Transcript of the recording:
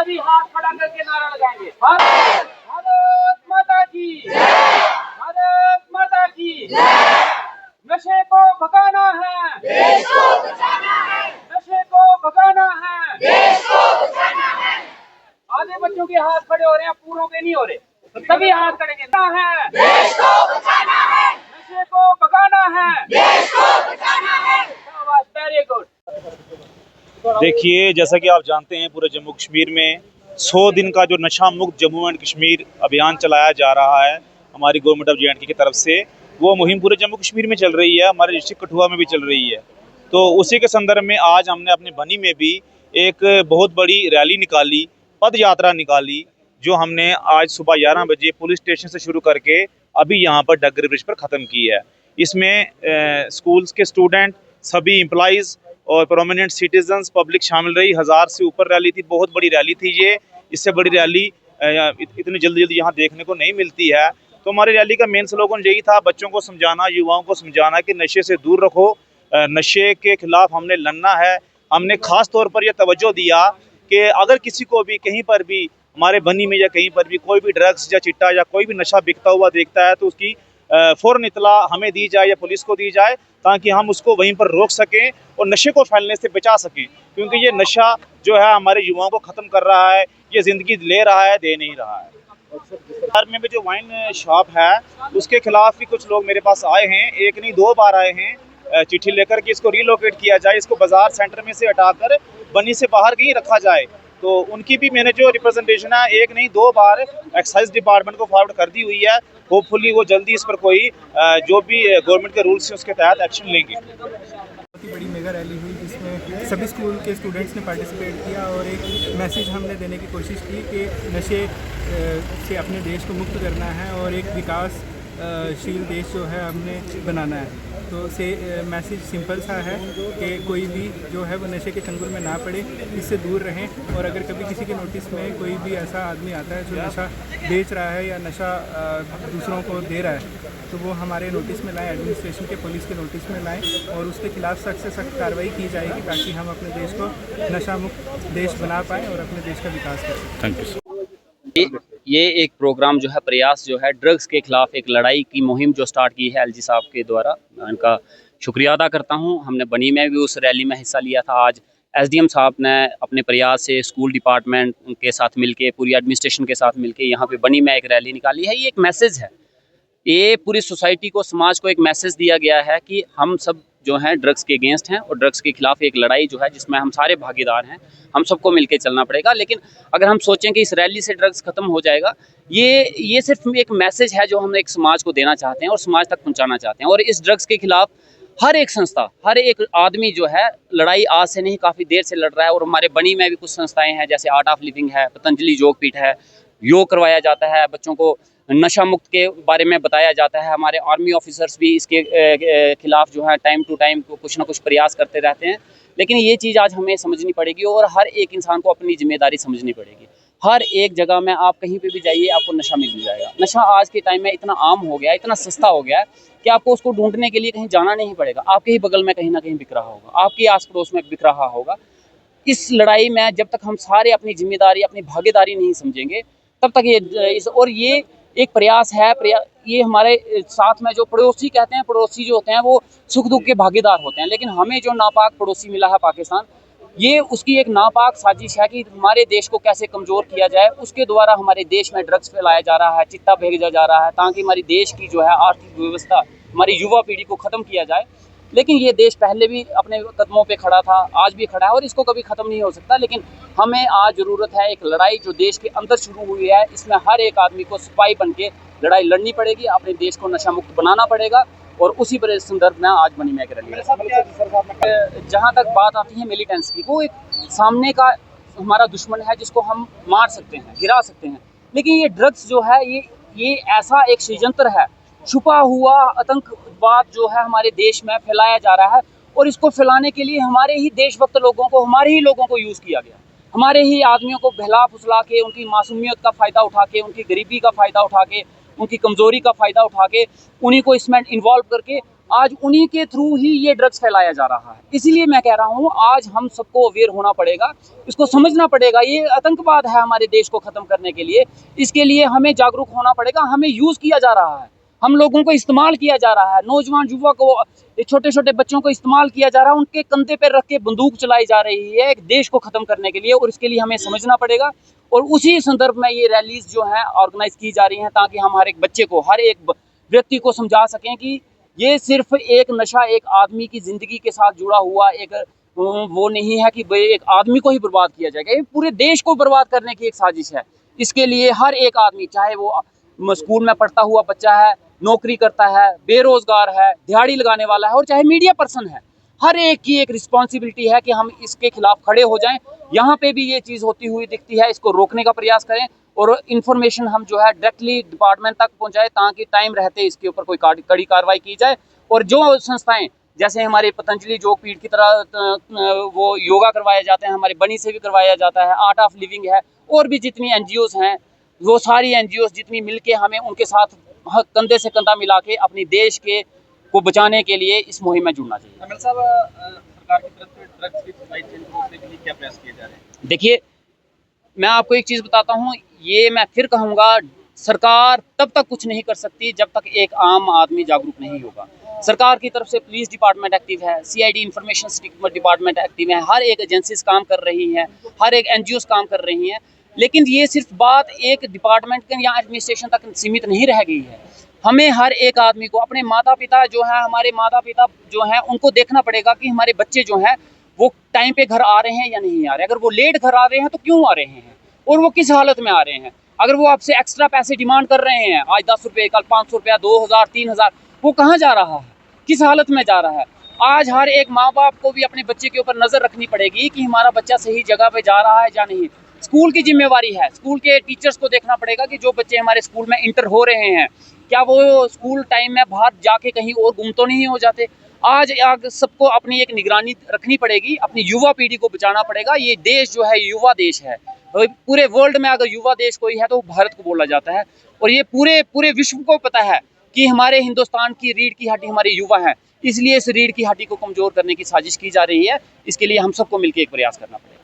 सभी हाथ खड़ा करके नारा लगाएंगे, भारत माता की, भारत माता की। नशे को भगाना है, देश को बचाना है, नशे को भगाना है, देश को बचाना है। आधे बच्चों के हाथ खड़े हो रहे हैं, पूरों के नहीं हो रहे, सभी हाथ करेंगे। है देश को बचाना है, नशे को भगाना है, देश को बचाना है। Very good. देखिए, जैसा कि आप जानते हैं पूरे जम्मू कश्मीर में 100 दिन का जो नशा मुक्त जम्मू एंड कश्मीर अभियान चलाया जा रहा है हमारी गवर्नमेंट ऑफ JNK की तरफ से, वो मुहिम पूरे जम्मू कश्मीर में चल रही है, हमारे डिस्ट्रिक्ट कठुआ में भी चल रही है। तो उसी के संदर्भ में आज हमने अपने बनी में भी एक बहुत बड़ी रैली निकाली, पद यात्रा निकाली, जो हमने आज सुबह 11 बजे पुलिस स्टेशन से शुरू करके अभी यहाँ पर डगर ब्रिज पर ख़त्म की है। इसमें स्कूल्स के स्टूडेंट, सभी एम्प्लॉइज़ और प्रोमिनेंट सिटीजन्स पब्लिक शामिल रही। 1000 से ऊपर रैली थी, बहुत बड़ी रैली थी ये। इससे बड़ी रैली इतनी जल्दी यहाँ देखने को नहीं मिलती है। तो हमारी रैली का मेन स्लोगन यही था, बच्चों को समझाना, युवाओं को समझाना कि नशे से दूर रखो, नशे के खिलाफ हमने लड़ना है। हमने ख़ास तौर पर यह तवज्जो दिया कि अगर किसी को भी कहीं पर भी हमारे बनी में या कहीं पर भी कोई भी ड्रग्स या चिट्टा या कोई भी नशा बिकता हुआ देखता है तो उसकी फ़ौरन इत्तला हमें दी जाए या पुलिस को दी जाए, ताकि हम उसको वहीं पर रोक सकें और नशे को फैलने से बचा सकें। क्योंकि ये नशा जो है हमारे युवाओं को ख़त्म कर रहा है, ये ज़िंदगी ले रहा है, दे नहीं रहा है। बिहार में भी जो वाइन शॉप है उसके खिलाफ भी कुछ लोग मेरे पास आए हैं, एक नहीं 2 बार आए हैं चिट्ठी लेकर कि इसको रिलोकेट किया जाए, इसको बाज़ार सेंटर में से हटाकर बनी से बाहर कहीं रखा जाए। तो उनकी भी मैंने जो रिप्रेजेंटेशन है एक नहीं 2 बार एक्साइज डिपार्टमेंट को फॉरवर्ड कर दी हुई है। होपफुली वो जल्दी इस पर कोई जो भी गवर्नमेंट के रूल्स हैं उसके तहत एक्शन लेंगे। बहुत ही बड़ी मेगा रैली हुई जिसमें सभी स्कूल के स्टूडेंट्स ने पार्टिसिपेट किया और एक मैसेज हमने देने की कोशिश की कि नशे से अपने देश को मुक्त करना है और एक विकासशील देश जो है हमने बनाना है। तो मैसेज सिंपल सा है कि कोई भी जो है वो नशे के चंगुल में ना पड़े, इससे दूर रहें। और अगर कभी किसी के नोटिस में कोई भी ऐसा आदमी आता है जो नशा बेच रहा है या नशा दूसरों को दे रहा है तो वो हमारे नोटिस में लाएं, एडमिनिस्ट्रेशन के, पुलिस के नोटिस में लाएं और उसके खिलाफ सख्त से सख्त कार्रवाई की जाएगी ताकि हम अपने देश को नशा मुक्त देश बना पाएँ और अपने देश का विकास करें। Thank you. ये एक प्रोग्राम जो है, प्रयास जो है, ड्रग्स के खिलाफ एक लड़ाई की मुहिम जो स्टार्ट की है LG साहब के द्वारा, मैं इनका शुक्रिया अदा करता हूं। हमने बनी में भी उस रैली में हिस्सा लिया था। आज SDM साहब ने अपने प्रयास से स्कूल डिपार्टमेंट के साथ मिलके, पूरी एडमिनिस्ट्रेशन के साथ मिलके यहाँ पे बनी में एक रैली निकाली है। ये एक मैसेज है, ये पूरी सोसाइटी को, समाज को एक मैसेज दिया गया है कि हम सब जो हैं ड्रग्स के अगेंस्ट हैं और ड्रग्स के खिलाफ एक लड़ाई जो है जिसमें हम सारे भागीदार हैं, हम सबको मिलके चलना पड़ेगा। लेकिन अगर हम सोचें कि इस रैली से ड्रग्स खत्म हो जाएगा, ये सिर्फ एक मैसेज है जो हम एक समाज को देना चाहते हैं और समाज तक पहुंचाना चाहते हैं। और इस ड्रग्स के खिलाफ हर एक संस्था, हर एक आदमी जो है लड़ाई आज से नहीं काफ़ी देर से लड़ रहा है। और हमारे बनी में भी कुछ संस्थाएँ हैं, जैसे आर्ट ऑफ लिविंग है, पतंजलि योग पीठ है, योग करवाया जाता है, बच्चों को नशा मुक्त के बारे में बताया जाता है। हमारे आर्मी ऑफिसर्स भी इसके खिलाफ जो है टाइम टू टाइम कुछ ना कुछ प्रयास करते रहते हैं। लेकिन ये चीज़ आज हमें समझनी पड़ेगी और हर एक इंसान को अपनी जिम्मेदारी समझनी पड़ेगी। हर एक जगह में आप कहीं पे भी जाइए, आपको नशा मिल जाएगा। नशा आज के टाइम में इतना आम हो गया है, इतना सस्ता हो गया है कि आपको उसको ढूंढने के लिए कहीं जाना नहीं पड़ेगा। आपके ही बगल में कहीं ना कहीं बिक रहा होगा, आपके आस पड़ोस में बिक रहा होगा। इस लड़ाई में जब तक हम सारे अपनी जिम्मेदारी, अपनी भागीदारी नहीं समझेंगे, तब तक ये एक प्रयास है। ये हमारे साथ में जो पड़ोसी कहते हैं, पड़ोसी जो होते हैं वो सुख दुख के भागीदार होते हैं। लेकिन हमें जो नापाक पड़ोसी मिला है पाकिस्तान, ये उसकी एक नापाक साजिश है कि हमारे देश को कैसे कमज़ोर किया जाए। उसके द्वारा हमारे देश में ड्रग्स फैलाया जा रहा है, चिट्टा भेजा जा रहा है, ताकि हमारी देश की जो है आर्थिक व्यवस्था, हमारी युवा पीढ़ी को ख़त्म किया जाए। लेकिन ये देश पहले भी अपने कदमों पे खड़ा था, आज भी खड़ा है और इसको कभी ख़त्म नहीं हो सकता। लेकिन हमें आज ज़रूरत है एक लड़ाई जो देश के अंदर शुरू हुई है, इसमें हर एक आदमी को सिपाही बन के लड़ाई लड़नी पड़ेगी, अपने देश को नशा मुक्त बनाना पड़ेगा। और उसी पर संदर्भ में आज बनी में एक रैली है। जहाँ तक बात आती है मिलिटेंट्स की, वो एक सामने का हमारा दुश्मन है जिसको हम मार सकते हैं, गिरा सकते हैं। लेकिन ये ड्रग्स जो है ये ऐसा एक षड्यंत्र है, छुपा हुआ आतंकवाद जो है हमारे देश में फैलाया जा रहा है। और इसको फैलाने के लिए हमारे ही देशभक्त लोगों को, हमारे ही लोगों को यूज़ किया गया। हमारे ही आदमियों को बहला फुसला के, उनकी मासूमियत का फ़ायदा उठा के, उनकी गरीबी का फ़ायदा उठा के, उनकी कमज़ोरी का फ़ायदा उठा के, उन्हीं को इसमें इन्वॉल्व करके आज उन्हीं के थ्रू ही ये ड्रग्स फैलाया जा रहा है। इसीलिए मैं कह रहा हूँ आज हम सबको अवेयर होना पड़ेगा, इसको समझना पड़ेगा। ये आतंकवाद है हमारे देश को ख़त्म करने के लिए, इसके लिए हमें जागरूक होना पड़ेगा। हमें यूज़ किया जा रहा है, हम लोगों को इस्तेमाल किया जा रहा है, नौजवान युवा को, छोटे छोटे बच्चों को इस्तेमाल किया जा रहा है, उनके कंधे पर रख के बंदूक चलाई जा रही है एक देश को ख़त्म करने के लिए, और इसके लिए हमें समझना पड़ेगा। और उसी संदर्भ में ये रैलीज जो हैं ऑर्गेनाइज की जा रही हैं, ताकि हम हर एक बच्चे को, हर एक व्यक्ति को समझा सकें कि ये सिर्फ एक नशा एक आदमी की ज़िंदगी के साथ जुड़ा हुआ एक वो नहीं है कि भाई एक आदमी को ही बर्बाद किया जाएगा, ये पूरे देश को बर्बाद करने की एक साजिश है। इसके लिए हर एक आदमी, चाहे वो स्कूल में पढ़ता हुआ बच्चा है, नौकरी करता है, बेरोजगार है, दिहाड़ी लगाने वाला है, और चाहे मीडिया पर्सन है, हर एक की एक रिस्पॉन्सिबिलिटी है कि हम इसके खिलाफ खड़े हो जाएं। यहाँ पे भी ये चीज़ होती हुई दिखती है, इसको रोकने का प्रयास करें और इन्फॉर्मेशन हम जो है डायरेक्टली डिपार्टमेंट तक पहुँचाएं, ताकि टाइम रहते इसके ऊपर कोई कड़ी कार्रवाई की जाए। और जो संस्थाएं जैसे हमारे पतंजलि योग पीठ की तरह वो योगा करवाए जाते हैं, हमारे बनी से भी करवाया जाता है, आर्ट ऑफ लिविंग है, और भी जितनी NGOs हैं, वो सारी NGOs जितनी मिलके हमें उनके साथ कंधे से कंधा मिला के अपनी देश के को बचाने के लिए इस मुहिम में जुड़ना चाहिए। अमल साहब, सरकार की तरफ से ड्रग्स की सप्लाई चेन को रोकने के लिए क्या प्रयास किए जा रहे हैं? देखिए, मैं आपको एक चीज़ बताता हूँ, ये मैं फिर कहूँगा, सरकार तब तक कुछ नहीं कर सकती जब तक एक आम आदमी जागरूक नहीं होगा। सरकार की तरफ से पुलिस डिपार्टमेंट एक्टिव है, CID इंफॉर्मेशन डिपार्टमेंट एक्टिव है, हर एक एजेंसीज काम कर रही हैं, हर एक NGOs काम कर रही हैं, लेकिन ये सिर्फ बात एक डिपार्टमेंट के या एडमिनिस्ट्रेशन तक सीमित नहीं रह गई है। हमें हर एक आदमी को, अपने माता पिता जो हैं, हमारे माता पिता जो हैं, उनको देखना पड़ेगा कि हमारे बच्चे जो हैं वो टाइम पे घर आ रहे हैं या नहीं आ रहे। अगर वो लेट घर आ रहे हैं तो क्यों आ रहे हैं, और वो किस हालत में आ रहे हैं। अगर वो आपसे एक्स्ट्रा पैसे डिमांड कर रहे हैं, आज 10 रुपये, कल 500 रुपया, 2000, 3000, वो कहाँ जा रहा है, किस हालत में जा रहा है। आज हर एक माँ बाप को भी अपने बच्चे के ऊपर नज़र रखनी पड़ेगी कि हमारा बच्चा सही जगह पे जा रहा है या नहीं। स्कूल की जिम्मेवारी है, स्कूल के टीचर्स को देखना पड़ेगा कि जो बच्चे हमारे स्कूल में इंटर हो रहे हैं, क्या वो स्कूल टाइम में बाहर जाके कहीं और गुम तो नहीं हो जाते। आज सबको अपनी एक निगरानी रखनी पड़ेगी, अपनी युवा पीढ़ी को बचाना पड़ेगा। ये देश जो है युवा देश है, पूरे वर्ल्ड में अगर युवा देश कोई है तो भारत को बोला जाता है, और ये पूरे विश्व को पता है कि हमारे हिंदुस्तान की रीढ़ की हड्डी हमारे युवा हैं। इसलिए इस रीढ़ की हड्डी को कमज़ोर करने की साजिश की जा रही है। इसके लिए हम सबको मिलकर एक प्रयास करना पड़ेगा।